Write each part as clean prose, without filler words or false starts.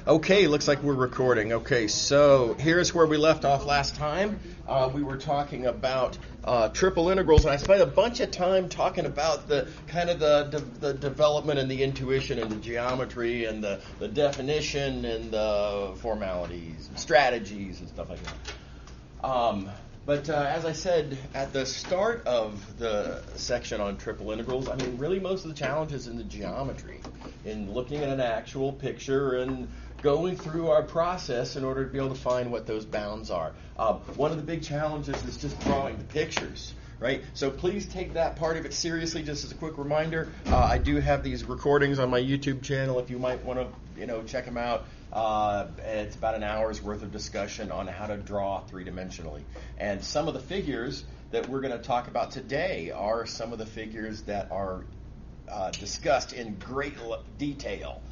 Okay, looks like we're recording. Okay, so here's where we left off last time. We were talking about triple integrals, and I spent a bunch of time talking about the kind of the development and the intuition and the geometry and the definition and the formalities and strategies and stuff like that. But as I said at the start of the section on triple integrals, I mean, really most of the challenge is in the geometry, in looking at an actual picture and going through our process in order to be able to find what those bounds are. One of the big challenges is just drawing the pictures, right? So please take that part of it seriously. Just as a quick reminder, I do have these recordings on my YouTube channel if you might want to, check them out. It's about an hour's worth of discussion on how to draw three-dimensionally. And some of the figures that we're going to talk about today are some of the figures that are discussed in great detail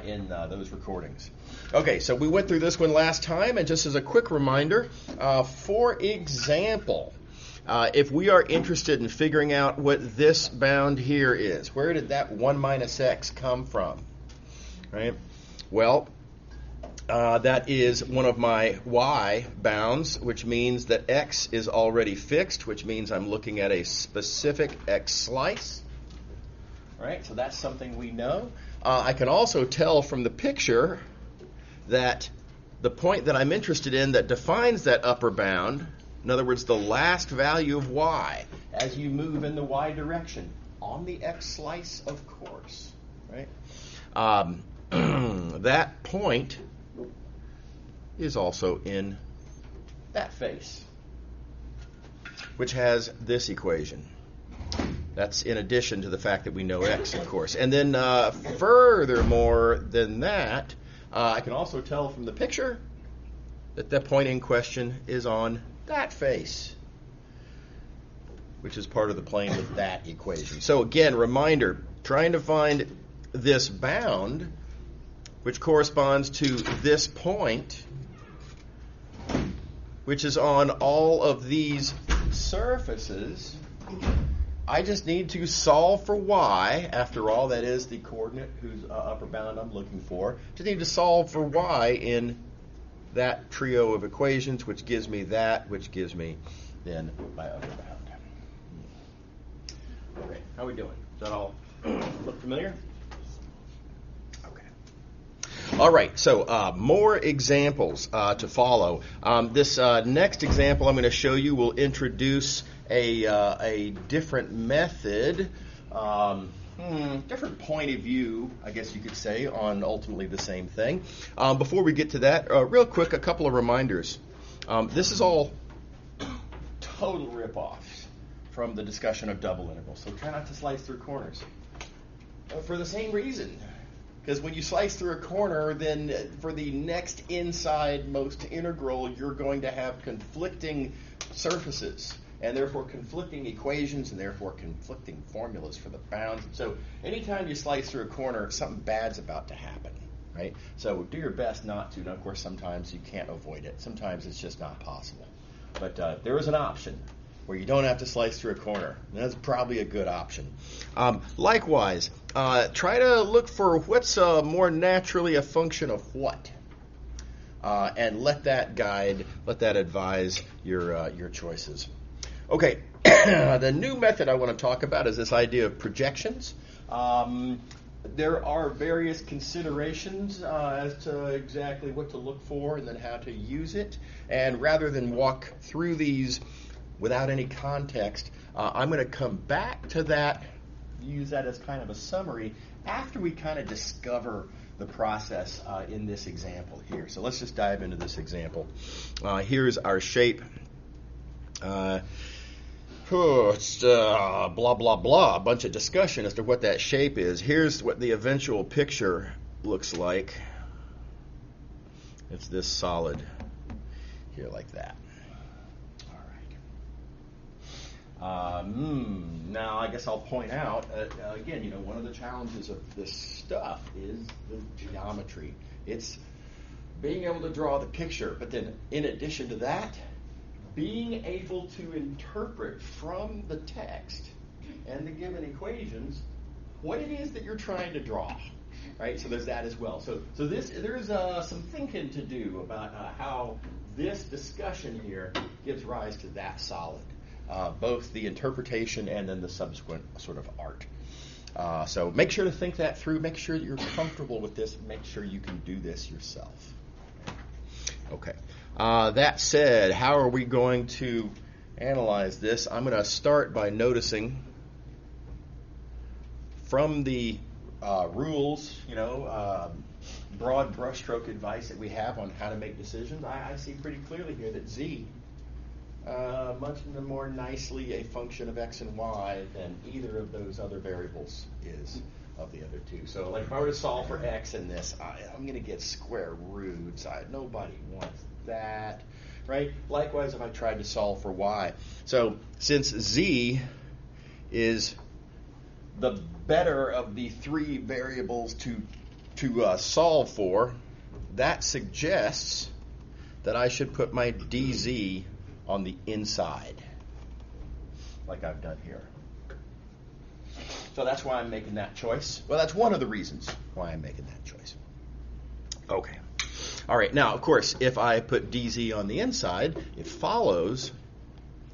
in those recordings. Okay, so we went through this one last time, and just as a quick reminder, for example, if we are interested in figuring out what this bound here is, where did that 1 minus x come from? Right? Well, that is one of my y bounds, which means that x is already fixed, which means I'm looking at a specific x slice. Right? So that's something we know. I can also tell from the picture that the point that I'm interested in that defines that upper bound, in other words, the last value of y, as you move in the y direction, on the x slice, of course, right? That point is also in that face, which has this equation. That's in addition to the fact that we know x, of course. And then furthermore than that, I can also tell from the picture that the point in question is on that face, which is part of the plane with that equation. So again, reminder, trying to find this bound, which corresponds to this point, which is on all of these surfaces. I just need to solve for y. After all, that is the coordinate whose upper bound I'm looking for. Just need to solve for y in that trio of equations, which gives me that, which gives me then my upper bound. Okay, how are we doing? Does that all look familiar? Okay. All right, so more examples to follow. This next example I'm going to show you will introduce a different method, different point of view, I guess you could say, on ultimately the same thing. Before we get to that, real quick, a couple of reminders. This is all total rip-offs from the discussion of double integrals, so try not to slice through corners. For the same reason, because when you slice through a corner, then for the next inside most integral, you're going to have conflicting surfaces, and therefore conflicting equations, and therefore conflicting formulas for the bounds. So anytime you slice through a corner, something bad's about to happen, right? So do your best not to. And of course, sometimes you can't avoid it. Sometimes it's just not possible. But there is an option where you don't have to slice through a corner. And that's probably a good option. Likewise, try to look for what's more naturally a function of what. And let that guide, let that advise your choices. Okay, the new method I want to talk about is this idea of projections. There are various considerations as to exactly what to look for and then how to use it. And rather than walk through these without any context, I'm going to come back to that, use that as kind of a summary, after we kind of discover the process in this example here. So let's just dive into this example. Here's our shape. It's blah, blah, blah, a bunch of discussion as to what that shape is. Here's what the eventual picture looks like. It's this solid here like that. All right. Now, I guess I'll point out, again, one of the challenges of this stuff is the geometry. It's being able to draw the picture, but then in addition to that, being able to interpret from the text and the given equations what it is that you're trying to draw. right? So there's that as well. So there's some thinking to do about how this discussion here gives rise to that solid, both the interpretation and then the subsequent sort of art. So make sure to think that through. Make sure that you're comfortable with this. Make sure you can do this yourself. Okay. That said, how are we going to analyze this? I'm going to start by noticing from the rules, broad brushstroke advice that we have on how to make decisions, I see pretty clearly here that z much more nicely a function of x and y than either of those other variables is of the other two. So like if I were to solve for x in this, I'm going to get square roots. Nobody wants that, right? Likewise, if I tried to solve for y. So since z is the better of the three variables to solve for, that suggests that I should put my dz on the inside, like I've done here. So that's why I'm making that choice. Well, that's one of the reasons why I'm making that choice. Okay. All right. Now, of course, if I put dz on the inside, it follows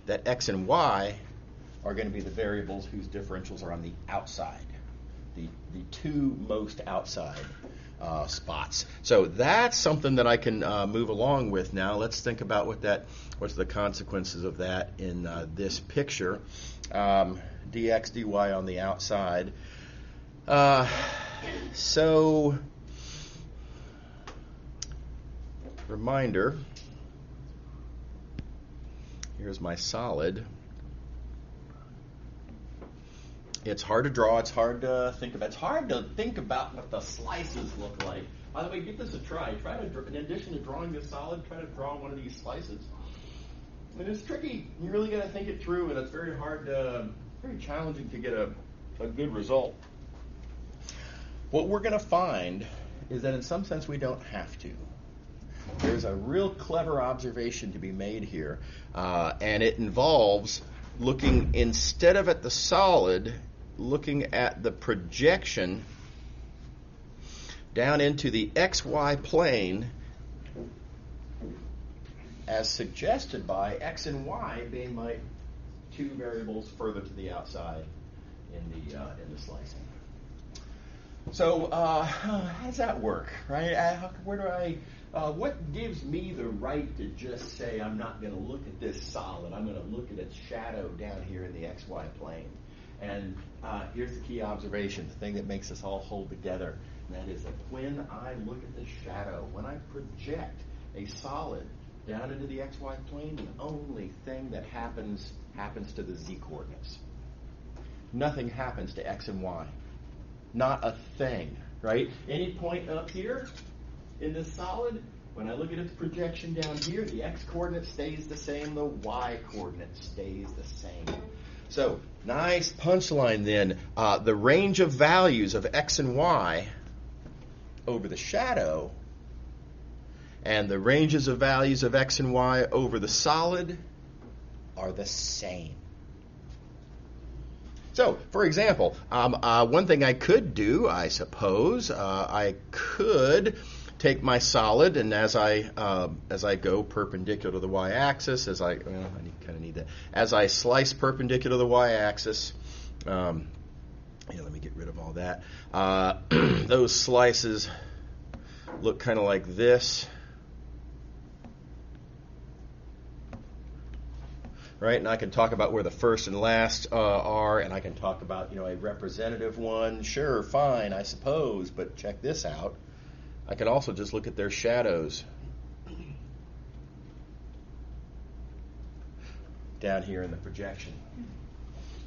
that x and y are going to be the variables whose differentials are on the outside, the two most outside spots. So that's something that I can move along with now. Let's think about what's the consequences of that in this picture. Dx, dy on the outside. So, reminder, here's my solid. It's hard to draw. It's hard to think about. It's hard to think about what the slices look like. By the way, give this a try. Try to, in addition to drawing this solid, try to draw one of these slices. And it's tricky. You really got to think it through, and it's very challenging to get a good result. What we're going to find is that in some sense we don't have to. There's a real clever observation to be made here, and it involves looking, instead of at the solid, looking at the projection down into the xy plane as suggested by x and y being my two variables further to the outside in the slicing. So how does that work, right? What gives me the right to just say I'm not going to look at this solid, I'm going to look at its shadow down here in the xy plane? And here's the key observation, the thing that makes us all hold together, and that is that when I look at the shadow, when I project a solid down into the xy plane, the only thing that happens to the z-coordinates. Nothing happens to x and y. Not a thing, right? Any point up here in this solid, when I look at its projection down here, the x-coordinate stays the same, the y-coordinate stays the same. So, nice punchline then. The range of values of x and y over the shadow and the ranges of values of x and y over the solid are the same. So, for example, one thing I could do, I suppose, I could take my solid, and as I go perpendicular to the y-axis, as I kind of need that. As I slice perpendicular to the y-axis, let me get rid of all that. Those slices look kind of like this, right? And I can talk about where the first and last are, and I can talk about a representative one. Sure, fine, I suppose, but check this out. I can also just look at their shadows down here in the projection,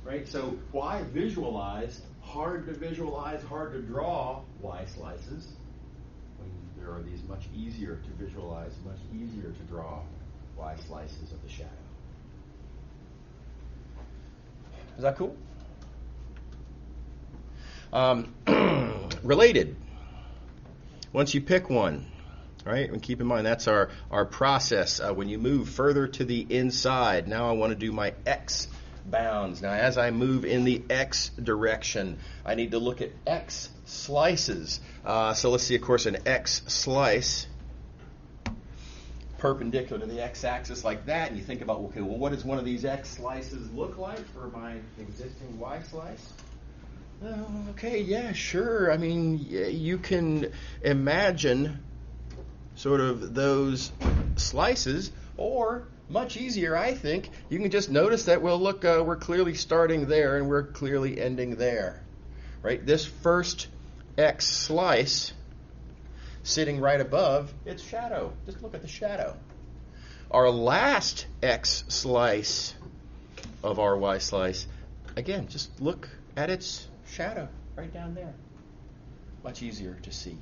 right? So why visualize, hard to draw y slices when there are these much easier to visualize, much easier to draw y slices of the shadow? Is that cool? Related. Once you pick one, right, and keep in mind that's our process. When you move further to the inside, now I want to do my x bounds. Now, as I move in the x direction, I need to look at x slices. So let's see, of course, an x slice perpendicular to the x-axis like that, and you think about, okay, well, what does one of these x slices look like for my existing y slice? Okay, yeah, sure. I mean, you can imagine sort of those slices, or much easier, I think, you can just notice that, well, look, we're clearly starting there and we're clearly ending there, right? This first x slice sitting right above its shadow. Just look at the shadow. Our last x slice of our y slice, again, just look at its shadow right down there. Much easier to see.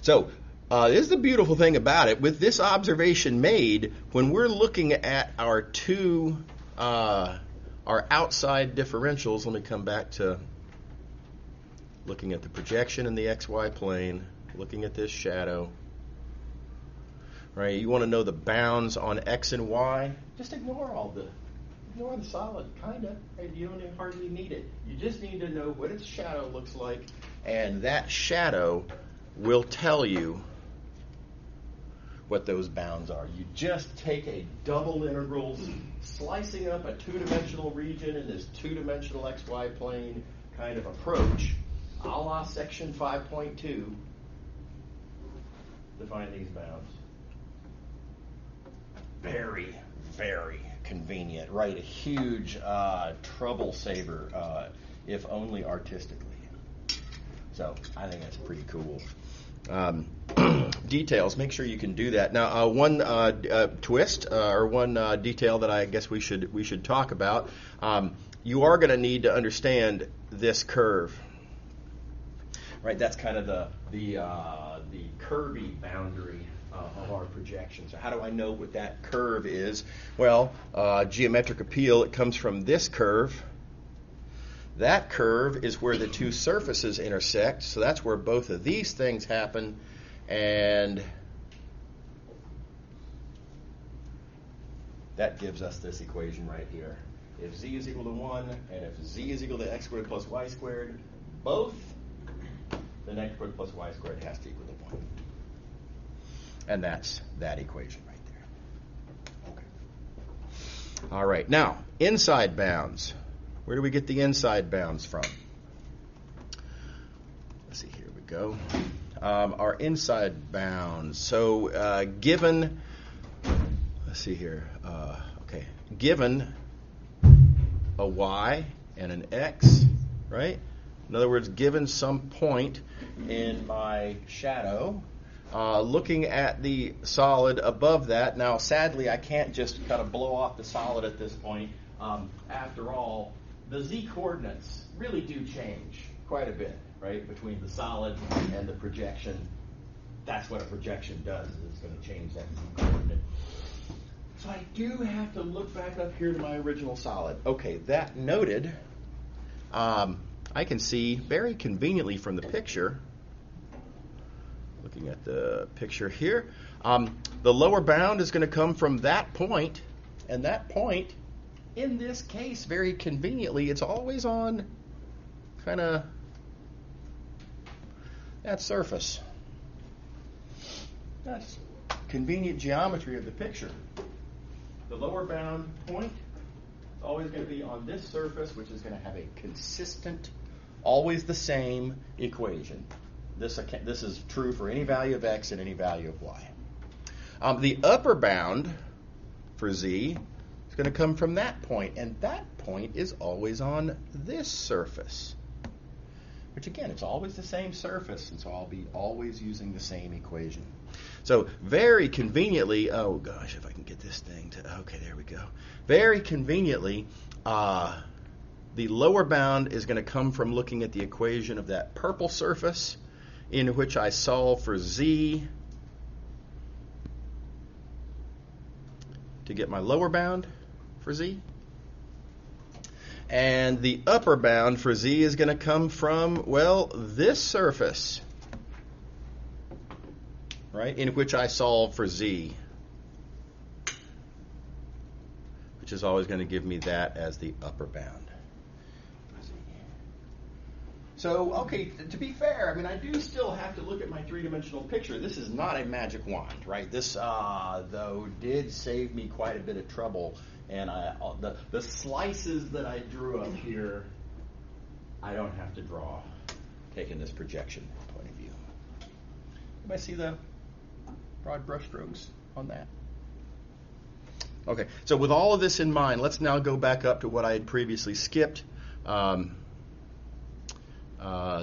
So, this is the beautiful thing about it. With this observation made, when we're looking at our our outside differentials, let me come back to looking at the projection in the xy plane, looking at this shadow. Right? You want to know the bounds on x and y? Just ignore the solid, kind of. Right? You don't hardly need it. You just need to know what its shadow looks like, and that shadow will tell you what those bounds are. You just take a double integral, slicing up a two-dimensional region in this two-dimensional xy plane kind of approach, a la section 5.2, to find these bounds. Very, very convenient, right? A huge trouble saver, if only artistically. So I think that's pretty cool. Details, make sure you can do that. Now, one twist or one detail that I guess we should talk about. You are going to need to understand this curve, right? That's kind of the curvy boundary of our projection. So how do I know what that curve is? Well, geometric appeal, it comes from this curve. That curve is where the two surfaces intersect, so that's where both of these things happen, and that gives us this equation right here. If z is equal to 1, and if z is equal to x squared plus y squared, both, then x squared plus y squared has to equal to 1. And that's that equation right there. Okay. All right, now, inside bounds. Where do we get the inside bounds from? Let's see, here we go. Our inside bounds. So given, let's see here. Okay, given a y and an x, right? In other words, given some point in my shadow, looking at the solid above that. Now, sadly, I can't just kind of blow off the solid at this point. After all, the z-coordinates really do change quite a bit, right, between the solid and the projection. That's what a projection does, is it's going to change that z-coordinate. So I do have to look back up here to my original solid. Okay, that noted, I can see very conveniently from the picture, looking at the picture here, the lower bound is going to come from that point, and that point, in this case, very conveniently, it's always on kind of that surface. That's convenient geometry of the picture. The lower bound point is always going to be on this surface, which is going to have a consistent, always the same equation. This is true for any value of x and any value of y. The upper bound for z is going to come from that point, and that point is always on this surface, which again, it's always the same surface, and so I'll be always using the same equation. So very conveniently, oh gosh, if I can get this thing to, okay, there we go. Very conveniently, the lower bound is going to come from looking at the equation of that purple surface in which I solve for z to get my lower bound for z. And the upper bound for z is going to come from, well, this surface, right, in which I solve for z, which which is always going to give me that as the upper bound. So, okay, to be fair, I mean, I do still have to look at my three-dimensional picture. This is not a magic wand, right? This, though, did save me quite a bit of trouble. And the slices that I drew up here, I don't have to draw, taking this projection point of view. Anybody see the broad brush strokes on that? Okay, so with all of this in mind, let's now go back up to what I had previously skipped.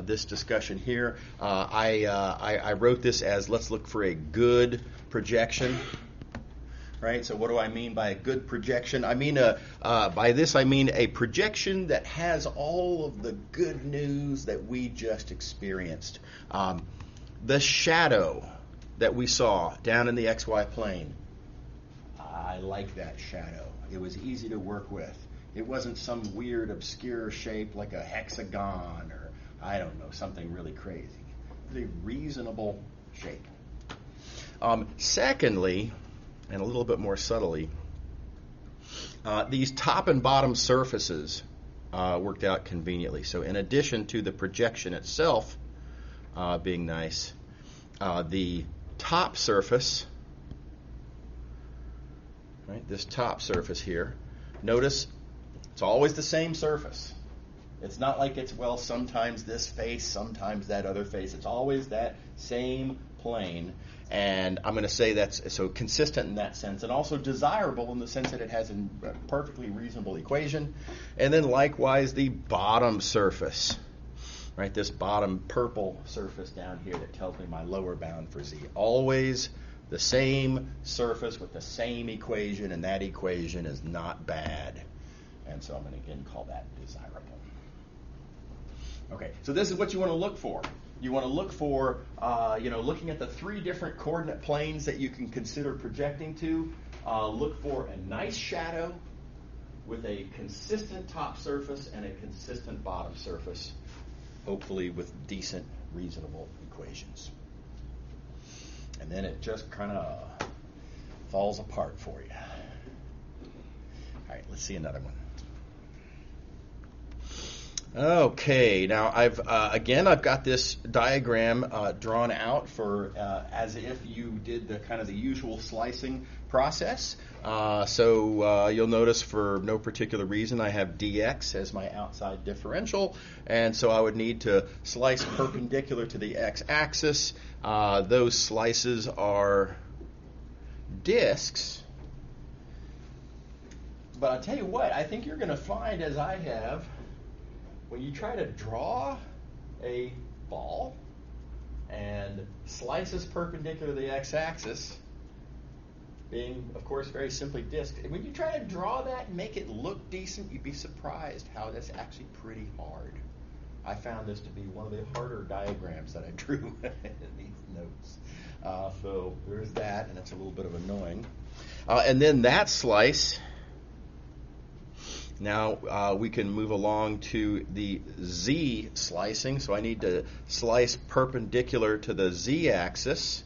This discussion here. I wrote this as, let's look for a good projection. Right? So what do I mean by a good projection? I mean, by this I mean a projection that has all of the good news that we just experienced. The shadow that we saw down in the XY plane, I like that shadow. It was easy to work with. It wasn't some weird, obscure shape like a hexagon or, I don't know, something really crazy. It was a reasonable shape. Secondly, and a little bit more subtly, these top and bottom surfaces worked out conveniently. So in addition to the projection itself being nice, the top surface, right, this top surface here, notice it's always the same surface. It's not like it's, well, sometimes this face, sometimes that other face. It's always that same plane. And I'm going to say that's so consistent in that sense, and also desirable in the sense that it has a perfectly reasonable equation. And then likewise the bottom surface, right? This bottom purple surface down here that tells me my lower bound for z. Always the same surface with the same equation, and that equation is not bad. And so I'm going to again call that desirable. Okay, so this is what you want to look for. You want to look for, looking at the three different coordinate planes that you can consider projecting to. Look for a nice shadow with a consistent top surface and a consistent bottom surface, hopefully with decent, reasonable equations. And then it just kind of falls apart for you. All right, let's see another one. Okay, now I've got this diagram drawn out for as if you did the usual slicing process. So you'll notice for no particular reason I have dx as my outside differential, and so I would need to slice perpendicular to the x-axis. Those slices are discs, but I'll tell you what, I think you're going to find, as I have, when you try to draw a ball and slices perpendicular to the x-axis, being, of course, very simply disk, when you try to draw that and make it look decent, you'd be surprised how that's actually pretty hard. I found this to be one of the harder diagrams that I drew in these notes. So there's that, and it's a little bit of annoying. And then that slice, now we can move along to the z slicing. So I need to slice perpendicular to the z-axis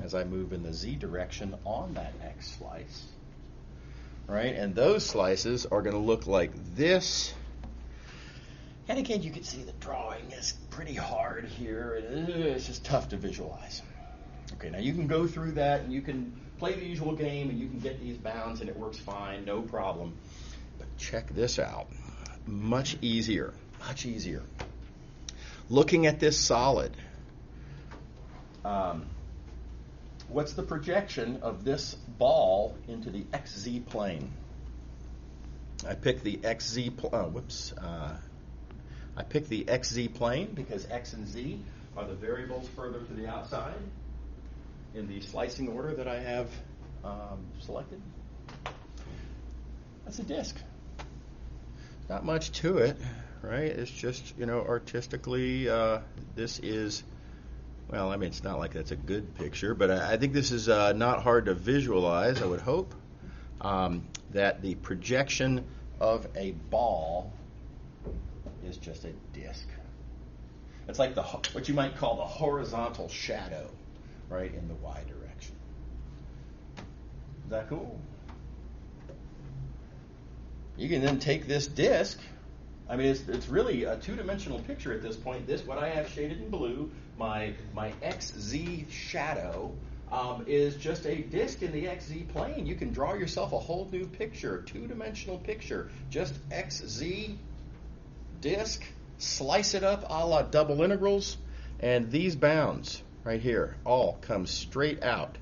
as I move in the z direction on that x slice. Right? And those slices are going to look like this. And again, you can see the drawing is pretty hard here. It's just tough to visualize. Okay, now you can go through that and you can play the usual game and you can get these bounds and it works fine, no problem. But check this out. Much easier, much easier. Looking at this solid, what's the projection of this ball into the xz plane? I picked the xz I picked the xz plane because x and z are the variables further to the outside in the slicing order that I have selected. That's a disk. Not much to it, right? It's just, artistically, this is, well, I mean, it's not like that's a good picture, but I think this is not hard to visualize, I would hope, that the projection of a ball is just a disk. It's like what you might call the horizontal shadow, right, in the y direction. Is that cool? you can then take this disk. I mean, it's really a two-dimensional picture at this point. This, what I have shaded in blue, my XZ shadow, is just a disk in the XZ plane. You can draw yourself a whole new picture, two-dimensional picture. Just XZ disk, slice it up a la double integrals, and these bounds right here all come straight out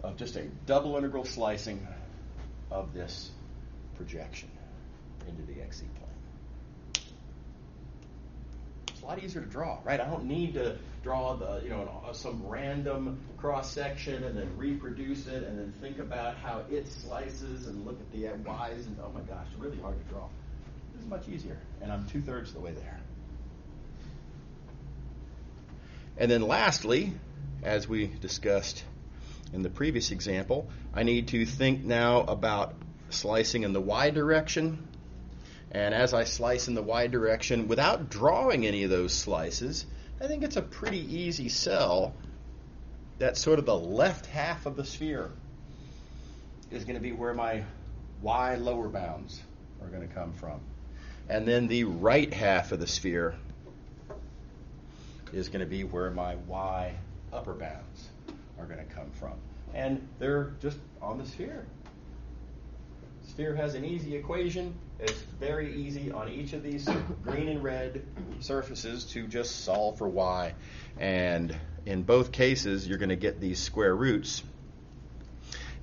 of just a double integral slicing of this projection into the XZ plane. It's a lot easier to draw, right? I don't need to draw the, some random cross section and then reproduce it and then think about how it slices and look at the Y's and oh my gosh, it's really hard to draw. This is much easier, and I'm 2/3 the way there. And then lastly, as we discussed in the previous example, I need to think now about slicing in the Y direction. And as I slice in the Y direction, without drawing any of those slices, I think it's a pretty easy sell that sort of the left half of the sphere is going to be where my Y lower bounds are going to come from. And then the right half of the sphere is going to be where my Y upper bounds are going to come from. And they're just on the sphere. The sphere has an easy equation. It's very easy on each of these green and red surfaces to just solve for Y. And in both cases, you're going to get these square roots.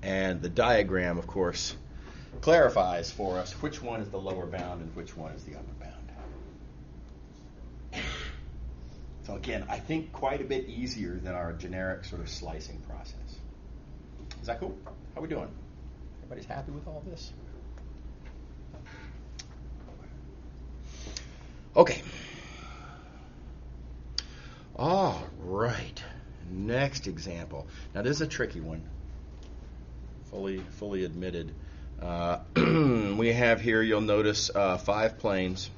And the diagram, of course, clarifies for us which one is the lower bound and which one is the upper bound. So again, I think quite a bit easier than our generic sort of slicing process. Is that cool? How we doing? Everybody's happy with all this? Okay. All right. Next example. Now this is a tricky one. Fully admitted. We have here, you'll notice, 5 planes.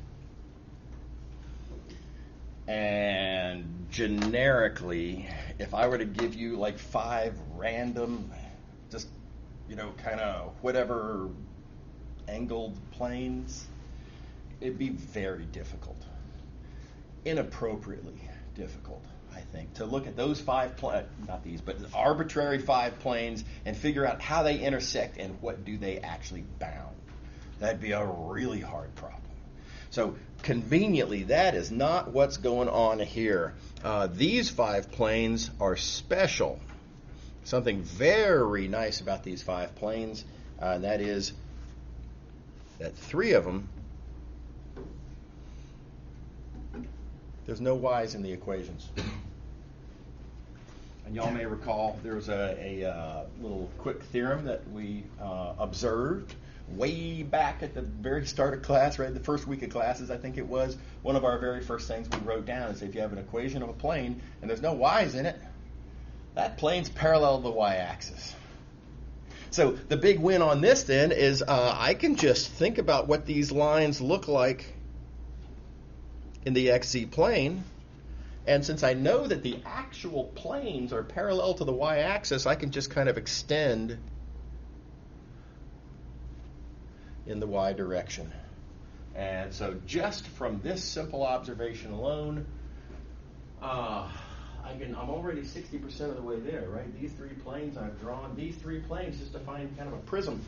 And generically, if I were to give you like 5 random, just, kind of whatever angled planes, it'd be very difficult. Inappropriately difficult, I think, to look at those 5 not these, but arbitrary 5 planes and figure out how they intersect and what do they actually bound. That'd be a really hard problem. So conveniently, that is not what's going on here. These 5 planes are special. Something very nice about these 5 planes, and that is that 3 of them, there's no Y's in the equations. And y'all may recall there was a little quick theorem that we observed way back at the very start of class, right? The first week of classes, I think it was. One of our very first things we wrote down is if you have an equation of a plane and there's no Y's in it, that plane's parallel to the Y-axis. So the big win on this then is I can just think about what these lines look like in the XZ plane, and since I know that the actual planes are parallel to the Y-axis, I can just kind of extend in the Y direction. And so just from this simple observation alone, I'm already 60% of the way there, right? These 3 planes I've drawn, these 3 planes just define kind of a prism.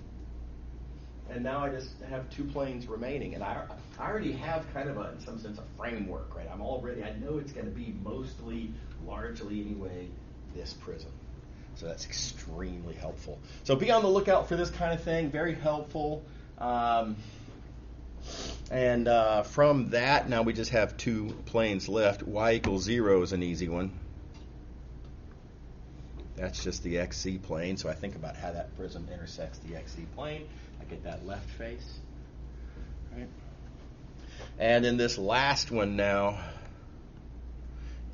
And now I just have 2 planes remaining. And I already have kind of in some sense, a framework, right? I know it's going to be mostly, largely anyway, this prism. So that's extremely helpful. So be on the lookout for this kind of thing. Very helpful. And from that, now we just have 2 planes left. Y equals 0 is an easy one. That's just the XZ plane. So I think about how that prism intersects the XZ plane. I get that left face. Right? And in this last one now,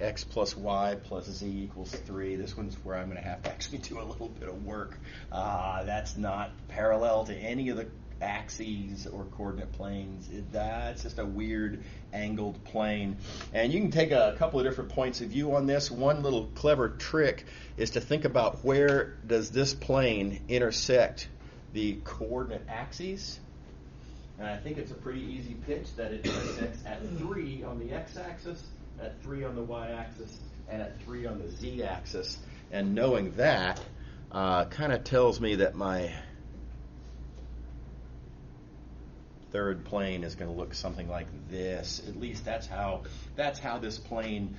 x plus y plus z equals 3. This one's where I'm going to have to actually do a little bit of work. That's not parallel to any of the axes or coordinate planes. That's just a weird angled plane. And you can take a couple of different points of view on this. One little clever trick is to think about where does this plane intersect the coordinate axes. And I think it's a pretty easy pitch that it intersects at 3 on the x-axis, at 3 on the y-axis, and at 3 on the z-axis. And knowing that kind of tells me that my third plane is going to look something like this. At least that's how this plane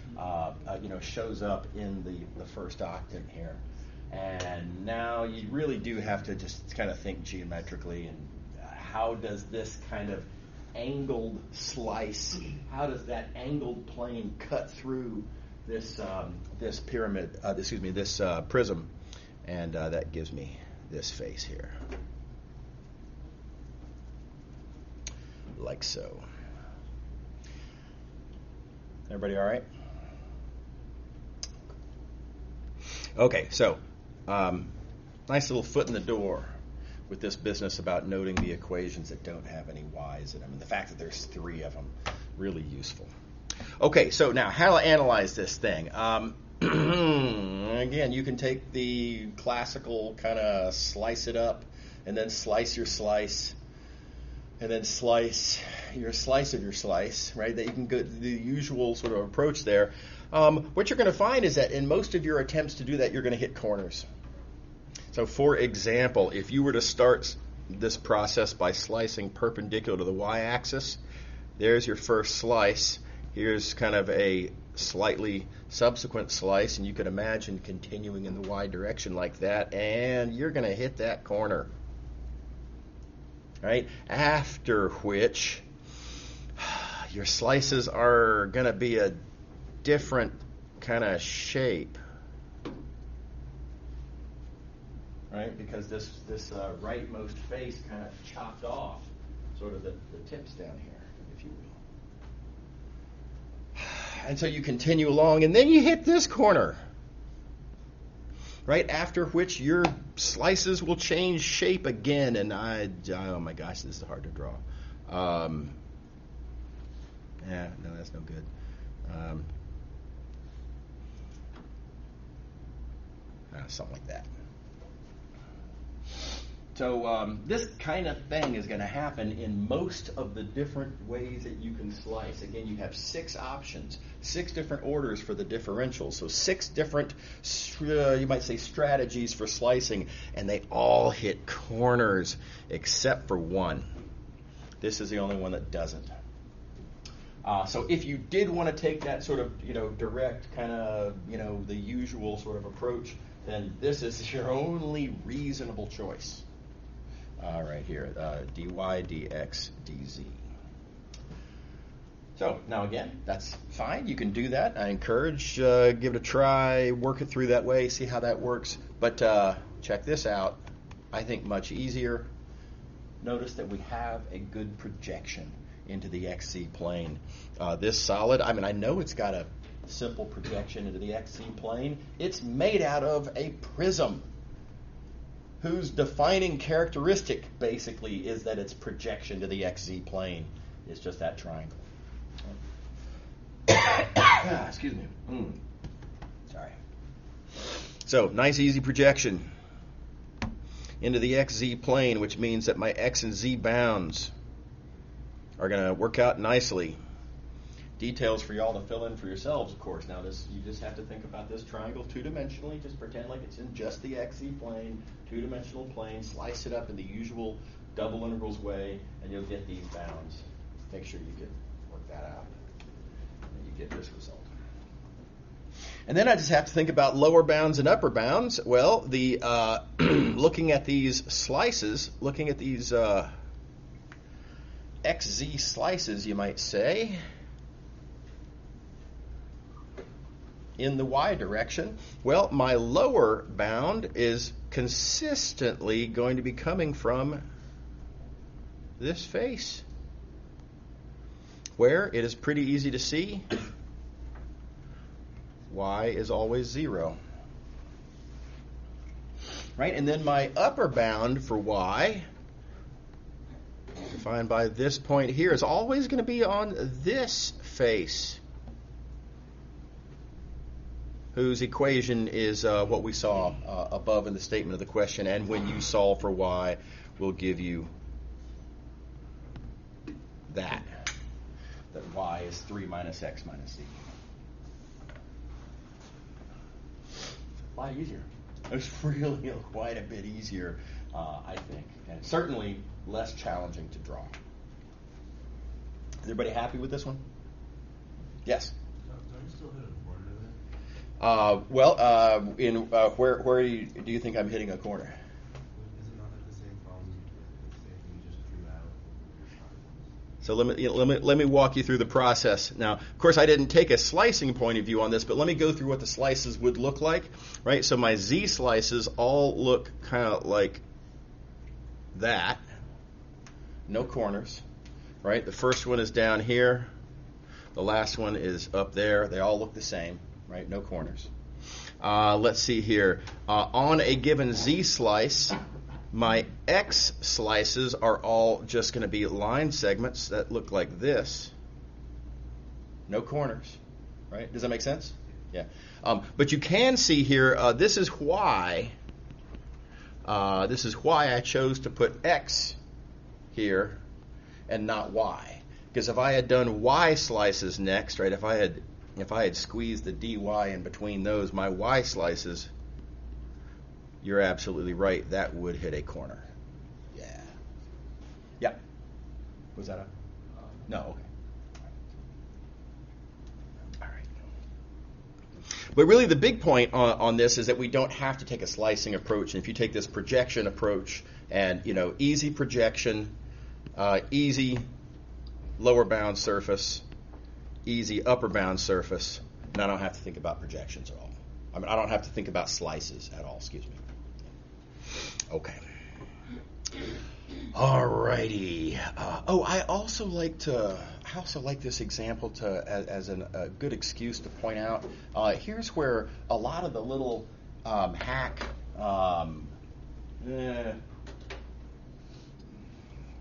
shows up in the first octant here. And now you really do have to just kind of think geometrically, and how does this kind of angled slice, how does that angled plane cut through this pyramid, this prism, and that gives me this face here, like so. Everybody all right? Okay, so nice little foot in the door with this business about noting the equations that don't have any y's in them, and the fact that there's 3 of them, really useful. Okay, so now how to analyze this thing. Again, you can take the classical kind of slice it up, and then slice your slice, and then slice your slice of your slice, right? That you can go the usual sort of approach there. What you're going to find is that in most of your attempts to do that, you're going to hit corners. So, for example, if you were to start this process by slicing perpendicular to the y-axis, there's your first slice. Here's kind of a slightly subsequent slice, and you could imagine continuing in the y direction like that, and you're going to hit that corner. Right? After which, your slices are going to be a different kind of shape. Right, because this rightmost face kind of chopped off sort of the tips down here, if you will. And so you continue along, and then you hit this corner. Right, after which your slices will change shape again, and oh my gosh, this is hard to draw. No, that's no good. Something like that. So this kind of thing is going to happen in most of the different ways that you can slice. Again, you have 6 options, 6 different orders for the differentials. So 6 different, you might say, strategies for slicing, and they all hit corners except for one. This is the only one that doesn't. So if you did want to take that sort of, direct kind of, the usual sort of approach, then this is your only reasonable choice. Right here, dy, dx, dz. So now again, that's fine. You can do that. I encourage, give it a try, work it through that way, see how that works. But check this out. I think much easier. Notice that we have a good projection into the XZ plane. This solid, I know it's got a simple projection into the XZ plane. It's made out of a prism, whose defining characteristic basically is that its projection to the XZ plane is just that triangle. Excuse me. Sorry. So, nice easy projection into the XZ plane, which means that my X and Z bounds are going to work out nicely. Details for y'all to fill in for yourselves, of course. Now, you just have to think about this triangle two-dimensionally. Just pretend like it's in just the XZ plane, two-dimensional plane. Slice it up in the usual double integrals way, and you'll get these bounds. Make sure you can work that out, and you get this result. And then I just have to think about lower bounds and upper bounds. Well, the looking at these slices, looking at these XZ slices, you might say, in the y direction, well, my lower bound is consistently going to be coming from this face, where it is pretty easy to see y is always 0. Right? And then my upper bound for y, defined by this point here, is always going to be on this face, whose equation is what we saw above in the statement of the question, and when you solve for y, will give you that y is 3 minus x minus z. A lot easier. It's really quite a bit easier, I think, and certainly less challenging to draw. Is everybody happy with this one? Yes? Don't you still hit a corner there? Where do you think I'm hitting a corner? Is it not like the same problem you just drew out? So let me walk you through the process. Now, of course, I didn't take a slicing point of view on this, but let me go through what the slices would look like, right? So my z slices all look kind of like that. No corners, right? The first one is down here. The last one is up there. They all look the same, right? No corners. Let's see here. On a given z slice, my x slices are all just going to be line segments that look like this. No corners, right? Does that make sense? Yeah. But you can see here, this is why I chose to put x here and not y. Because if I had done y slices next, right, if I had squeezed the dy in between those, my y slices, you're absolutely right, that would hit a corner. Yeah. Yeah. Was that a? No, okay. All right. But really the big point on this is that we don't have to take a slicing approach. And if you take this projection approach and, easy projection, easy lower bound surface, easy upper bound surface, and I don't have to think about projections at all. I don't have to think about slices at all, excuse me. Okay. All righty. I also like this example as a good excuse to point out. Here's where a lot of the little hack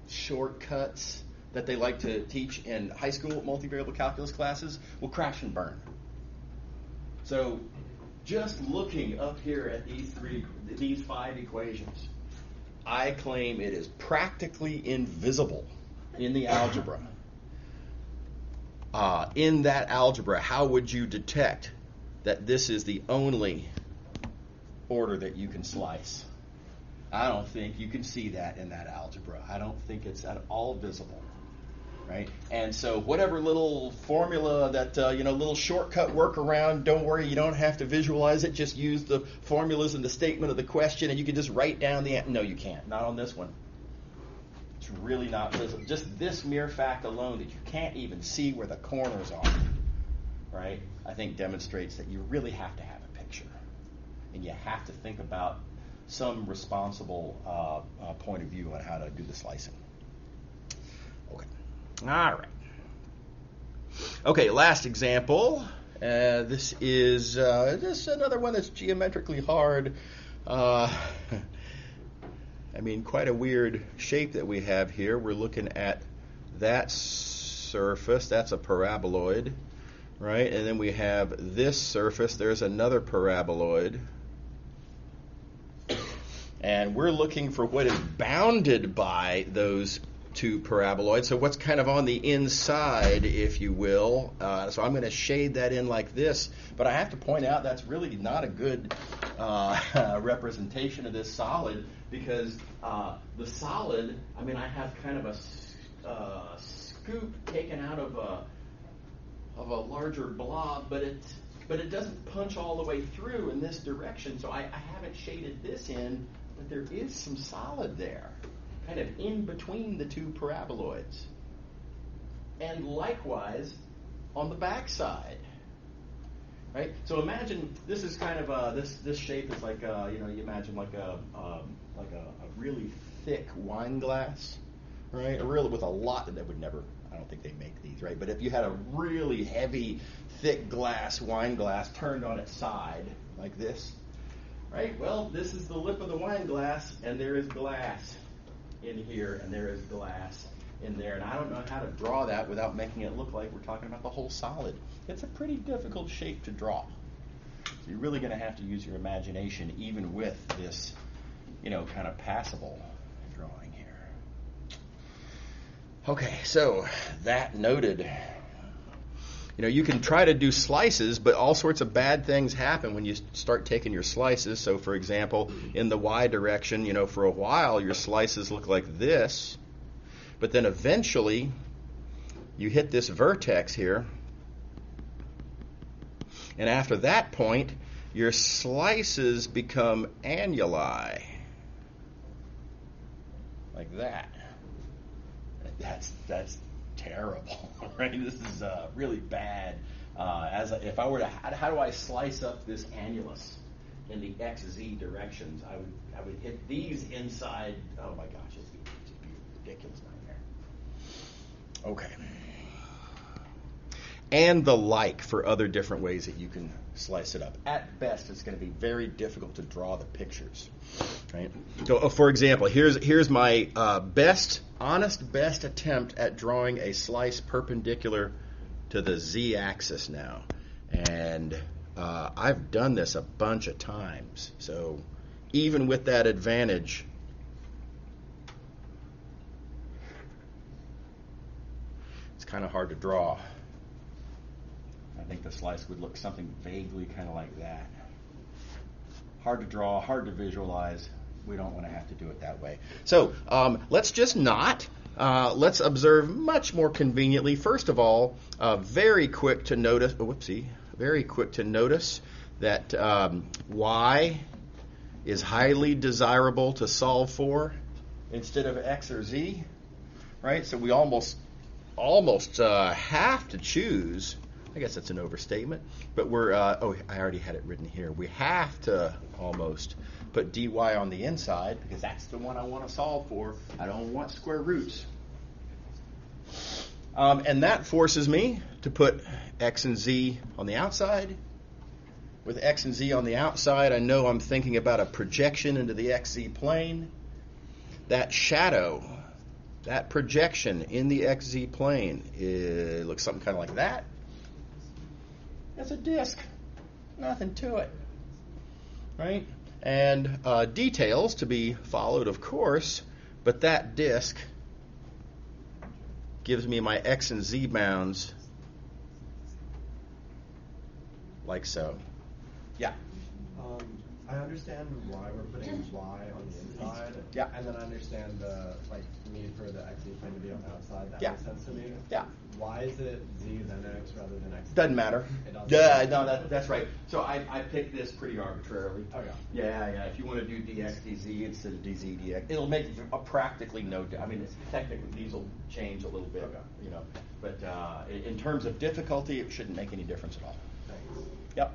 shortcuts that they like to teach in high school multivariable calculus classes will crash and burn. So just looking up here at these 5 equations, I claim it is practically invisible in the algebra. In that algebra, how would you detect that this is the only order that you can slice? I don't think you can see that in that algebra. I don't think it's at all visible. Right? And so whatever little formula that, little shortcut workaround, don't worry, you don't have to visualize it. Just use the formulas in the statement of the question, and you can just write down the answer. No, you can't. Not on this one. It's really not visible. Just this mere fact alone that you can't even see where the corners are, right, I think demonstrates that you really have to have a picture. And you have to think about some responsible point of view on how to do the slicing. Okay. All right. Okay, last example. This is just another one that's geometrically hard. Quite a weird shape that we have here. We're looking at that surface. That's a paraboloid, right? And then we have this surface. There's another paraboloid. And we're looking for what is bounded by those two paraboloids. So what's kind of on the inside, if you will. So I'm going to shade that in like this. But I have to point out that's really not a good representation of this solid, because the solid, I have kind of a scoop taken out of a larger blob, but it doesn't punch all the way through in this direction. So I haven't shaded this in, but there is some solid there, kind of in between the two paraboloids. And likewise on the backside, right? So imagine this is kind of this shape is like you imagine like a really thick wine glass, right? With a lot that would never. I don't think they make these, right? But if you had a really heavy, thick wine glass turned on its side like this, right? Well, this is the lip of the wine glass, and there is glass in here, and there is glass in there. And I don't know how to draw that without making it look like we're talking about the whole solid. It's a pretty difficult shape to draw. So you're really going to have to use your imagination, even with this, kind of passable drawing here. Okay, so that noted. You can try to do slices, but all sorts of bad things happen when you start taking your slices. So, for example, in the y direction, for a while your slices look like this, but then eventually you hit this vertex here, and after that point, your slices become annuli, like that. That's terrible, right? This is really bad. If I were to, how do I slice up this annulus in the XZ directions? I would hit these inside. Oh my gosh, it's a ridiculous nightmare. Okay. And the like for other different ways that you can slice it up. At best, it's going to be very difficult to draw the pictures, right? So, for example, here's my honest best attempt at drawing a slice perpendicular to the z-axis now, and I've done this a bunch of times. So, even with that advantage, it's kind of hard to draw. I think the slice would look something vaguely kind of like that. Hard to draw, hard to visualize. We don't want to have to do it that way. So let's just not. Let's observe much more conveniently. First of all, very quick to notice that y is highly desirable to solve for instead of x or z, right? So we almost have to choose. I guess that's an overstatement, but we're, I already had it written here. We have to almost put dy on the inside because that's the one I want to solve for. I don't want square roots. And that forces me to put x and z on the outside. With x and z on the outside, I know I'm thinking about a projection into the xz plane. That shadow, that projection in the xz plane, it looks something kind of like that. It's a disk. Nothing to it. Right? And details to be followed, of course, but that disk gives me my x and z bounds like so. Yeah? I understand why we're putting y on the inside. Yeah. And then I understand the need for the xz plane to be on the outside. That makes sense to me. Yeah. Why is it z then x rather than x? Doesn't matter. It doesn't. No, that's right. So I picked this pretty arbitrarily. Okay. Yeah. If you want to do dx dz instead of dz dx, it'll make practically no difference. I mean, technically these will change a little bit, but in terms of difficulty, it shouldn't make any difference at all. Thanks. Yep.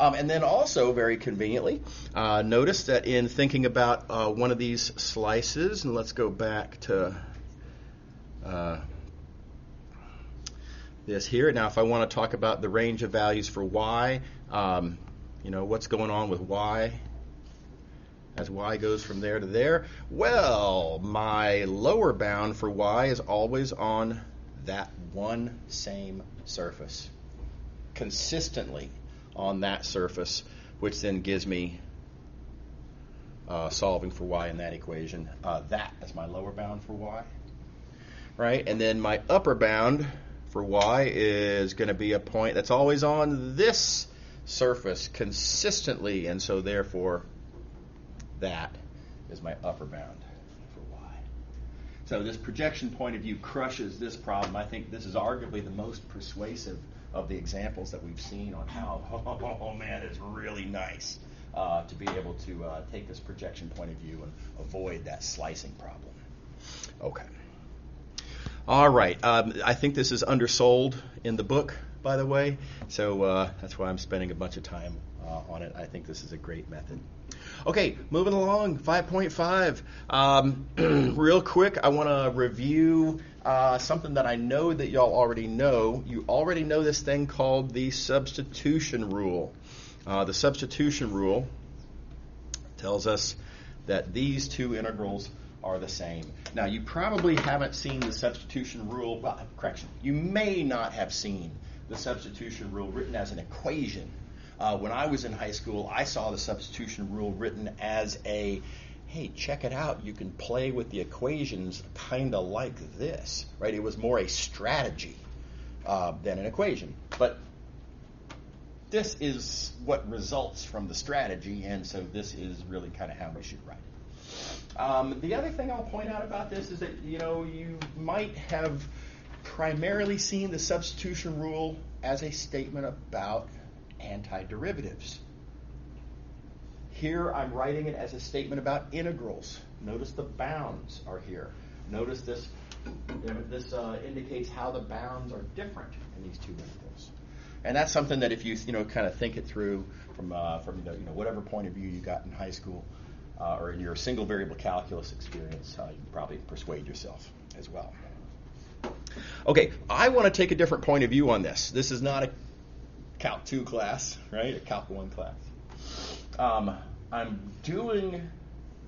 And then also, very conveniently, notice that in thinking about one of these slices, and let's go back to this here. Now, if I want to talk about the range of values for y, what's going on with y as y goes from there to there? Well, my lower bound for y is always on that one same surface, consistently on that surface, which then gives me solving for y in that equation. That is my lower bound for y, right? And then my upper bound for y is going to be a point that's always on this surface consistently, and so therefore that is my upper bound for y. So this projection point of view crushes this problem. I think this is arguably the most persuasive of the examples that we've seen on how, oh man, it's really nice to be able to take this projection point of view and avoid that slicing problem. Okay. All right. I think this is undersold in the book, by the way, so that's why I'm spending a bunch of time on it. I think this is a great method. Okay, moving along, 5.5. Real quick, I want to review something that I know that y'all already know. You already know this thing called the substitution rule. The substitution rule tells us that these two integrals are the same. Now, you probably haven't seen the substitution rule. Well, correction. You may not have seen the substitution rule written as an equation. When I was in high school, I saw the substitution rule written as a hey, check it out, you can play with the equations kind of like this, right? It was more a strategy than an equation. But this is what results from the strategy, and so this is really kind of how we should write it. The other thing I'll point out about this is that, you might have primarily seen the substitution rule as a statement about antiderivatives. Here I'm writing it as a statement about integrals. Notice the bounds are here. Notice this indicates how the bounds are different in these two integrals. And that's something that if you kind of think it through from whatever point of view you got in high school or in your single variable calculus experience, you can probably persuade yourself as well. Okay, I want to take a different point of view on this. This is not a Calc 2 class, right? A Calc 1 class. I'm doing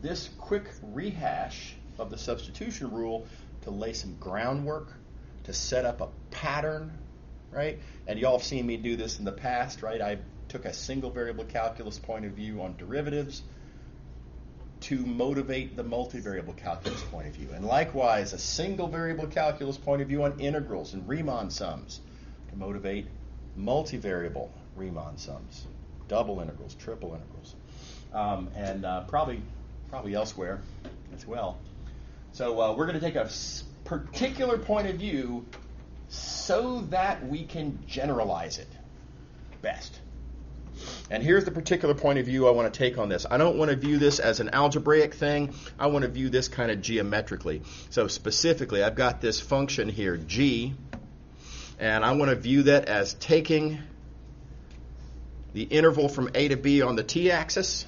this quick rehash of the substitution rule to lay some groundwork, to set up a pattern, right? And y'all have seen me do this in the past, right? I took a single variable calculus point of view on derivatives to motivate the multivariable calculus point of view. And likewise, a single variable calculus point of view on integrals and Riemann sums to motivate multivariable Riemann sums, double integrals, triple integrals, and probably elsewhere as well. So we're going to take a particular point of view so that we can generalize it best. And here's the particular point of view I want to take on this. I don't want to view this as an algebraic thing. I want to view this kind of geometrically. So specifically, I've got this function here, g, and I want to view that as taking the interval from a to b on the t-axis,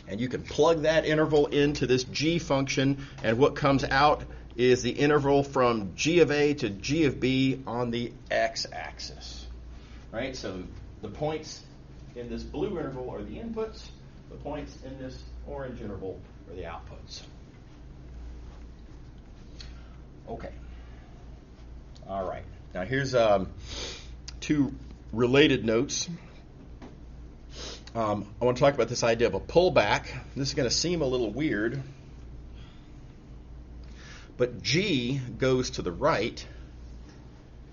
and you can plug that interval into this g function, and what comes out is the interval from g of a to g of b on the x-axis. Right? So the points in this blue interval are the inputs. The points in this orange interval are the outputs. Okay. All right. Now here's two related notes. I want to talk about this idea of a pullback. This is going to seem a little weird, but G goes to the right.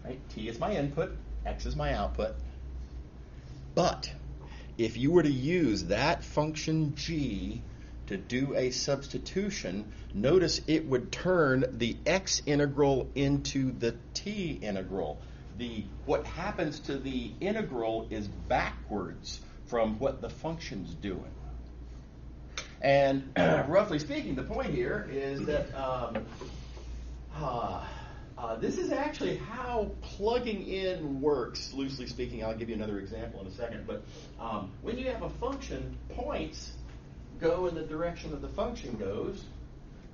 Right? T is my input, X is my output. But if you were to use that function G to do a substitution, notice it would turn the X integral into the T integral. What happens to the integral is backwards from what the function's doing. And roughly speaking, the point here is that this is actually how plugging in works, loosely speaking. I'll give you another example in a second. But when you have a function, points go in the direction that the function goes,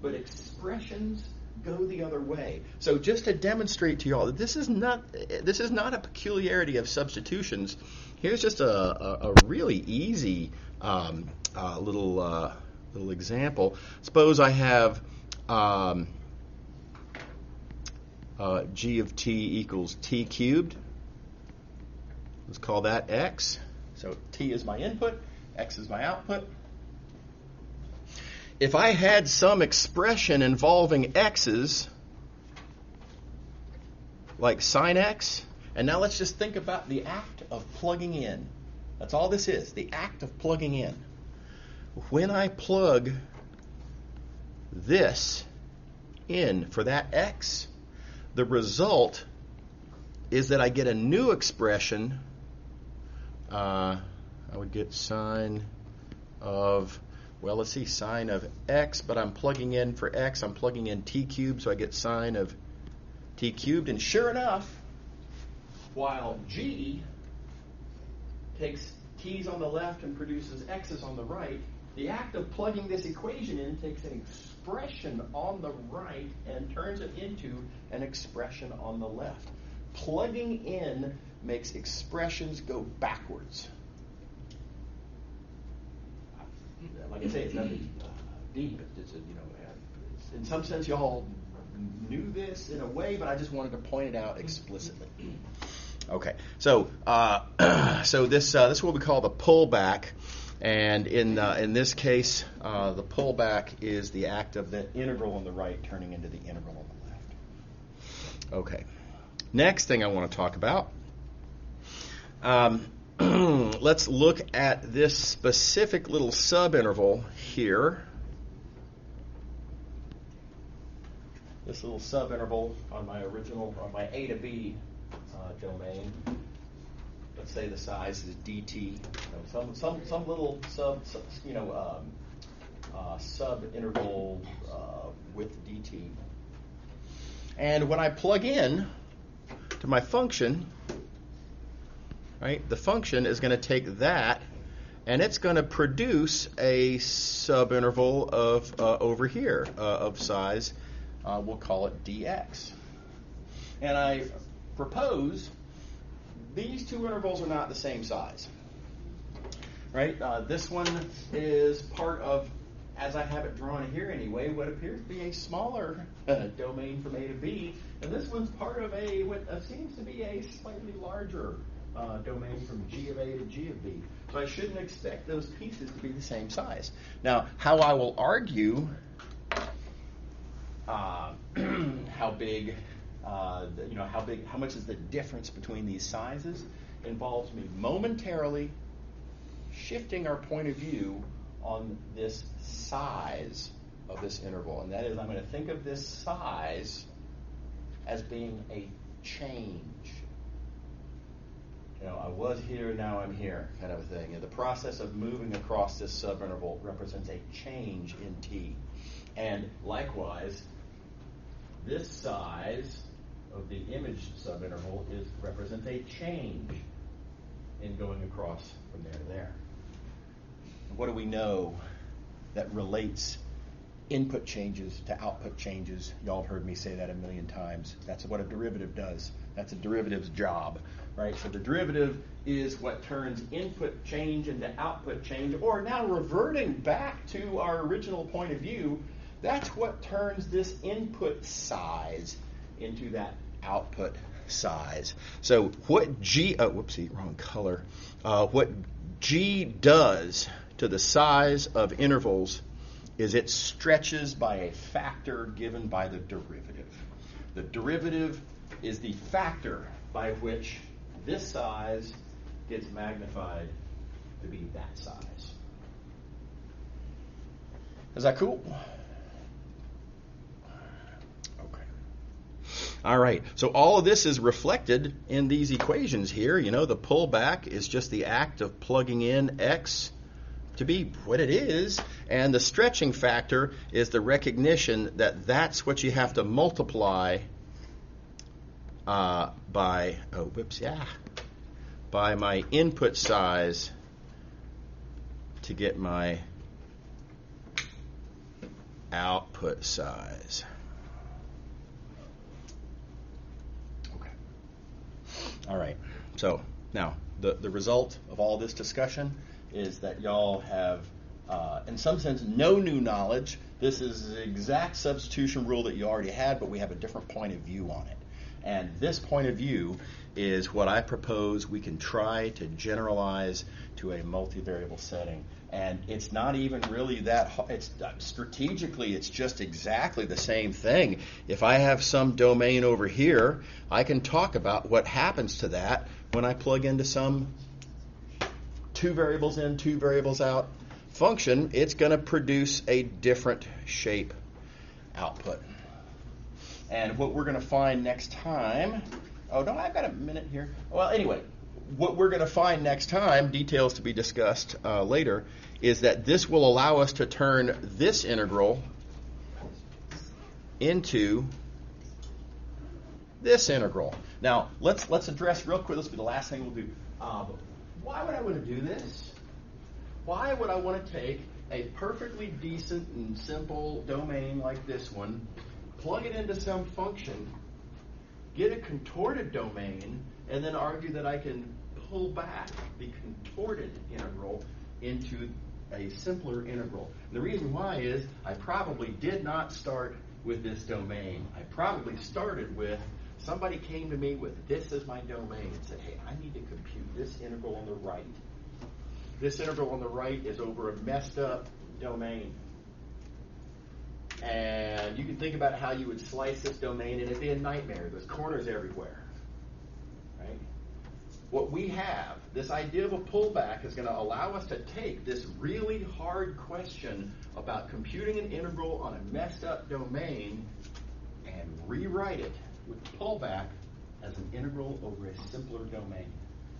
but expressions go the other way. So just to demonstrate to you all that this is not a peculiarity of substitutions. Here's just a really easy little example. Suppose I have g of t equals t cubed. Let's call that x. So t is my input, x is my output. If I had some expression involving x's, like sine x, and now let's just think about the act of plugging in. That's all this is, the act of plugging in. When I plug this in for that x, the result is that I get a new expression. I would get sine of, well, let's see, sine of x, but I'm plugging in for x, I'm plugging in t cubed, so I get sine of t cubed. And sure enough, while g takes t's on the left and produces x's on the right, the act of plugging this equation in takes an expression on the right and turns it into an expression on the left. Plugging in makes expressions go backwards. Like I say, it's nothing deep. It's in some sense, y'all knew this in a way, but I just wanted to point it out explicitly. Okay, so this is what we call the pullback. And in this case, the pullback is the act of the integral on the right turning into the integral on the left. Okay. Next thing I want to talk about, let's look at this specific little subinterval here. This little subinterval on my A to B domain. Let's say the size is dt. Some little subinterval with dt. And when I plug in to my function, right, the function is going to take that and it's going to produce a subinterval of over here of size. We'll call it dx. And I propose these two intervals are not the same size. Right? This one is part of, as I have it drawn here anyway, what appears to be a smaller domain from A to B. And this one's part of what seems to be a slightly larger domain from G of A to G of B. So I shouldn't expect those pieces to be the same size. Now, how I will argue how much is the difference between these sizes involves me momentarily shifting our point of view on this size of this interval. And that is, I'm going to think of this size as being a change. I was here, now I'm here, kind of a thing. And the process of moving across this subinterval represents a change in t. And likewise, this size of the image subinterval represents a change in going across from there to there. What do we know that relates input changes to output changes? Y'all have heard me say that a million times. That's what a derivative does. That's a derivative's job, right? So the derivative is what turns input change into output change, or now reverting back to our original point of view, that's what turns this input size into that output size. So what G, wrong color. What G does to the size of intervals is it stretches by a factor given by the derivative. The derivative is the factor by which this size gets magnified to be that size. Is that cool? All right, so all of this is reflected in these equations here. The pullback is just the act of plugging in x to be what it is, and the stretching factor is the recognition that that's what you have to multiply by my input size to get my output size. All right, so now the result of all this discussion is that y'all have, in some sense, no new knowledge. This is the exact substitution rule that you already had, but we have a different point of view on it. And this point of view is what I propose we can try to generalize to a multivariable setting. And it's not even really that hard. It's strategically, it's just exactly the same thing. If I have some domain over here, I can talk about what happens to that when I plug into some 2 variables in, 2 variables out function. It's going to produce a different shape output. And what we're going to find next time, I've got a minute here. Well, anyway, what we're going to find next time, details to be discussed later, is that this will allow us to turn this integral into this integral. Now, let's address real quick. This will be the last thing we'll do. Why would I want to do this? Why would I want to take a perfectly decent and simple domain like this one, plug it into some function, get a contorted domain, and then argue that I can pull back the contorted integral into a simpler integral? And the reason why is I probably did not start with this domain. I probably started with somebody came to me with this as my domain and said, hey, I need to compute this integral on the right. This integral on the right is over a messed up domain. And you can think about how you would slice this domain, and it'd be a nightmare. There's corners everywhere. Right? What we have, this idea of a pullback, is going to allow us to take this really hard question about computing an integral on a messed up domain and rewrite it with pullback as an integral over a simpler domain.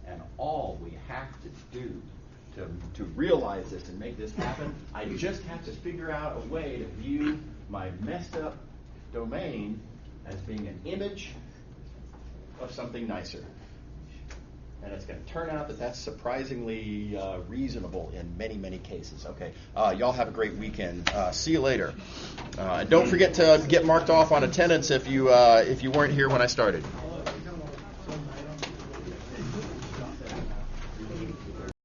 And all we have to do to realize this and make this happen, I just have to figure out a way to view my messed up domain as being an image of something nicer. And it's going to turn out that that's surprisingly reasonable in many, many cases. Okay, y'all have a great weekend. See you later. And don't forget to get marked off on attendance if you weren't here when I started.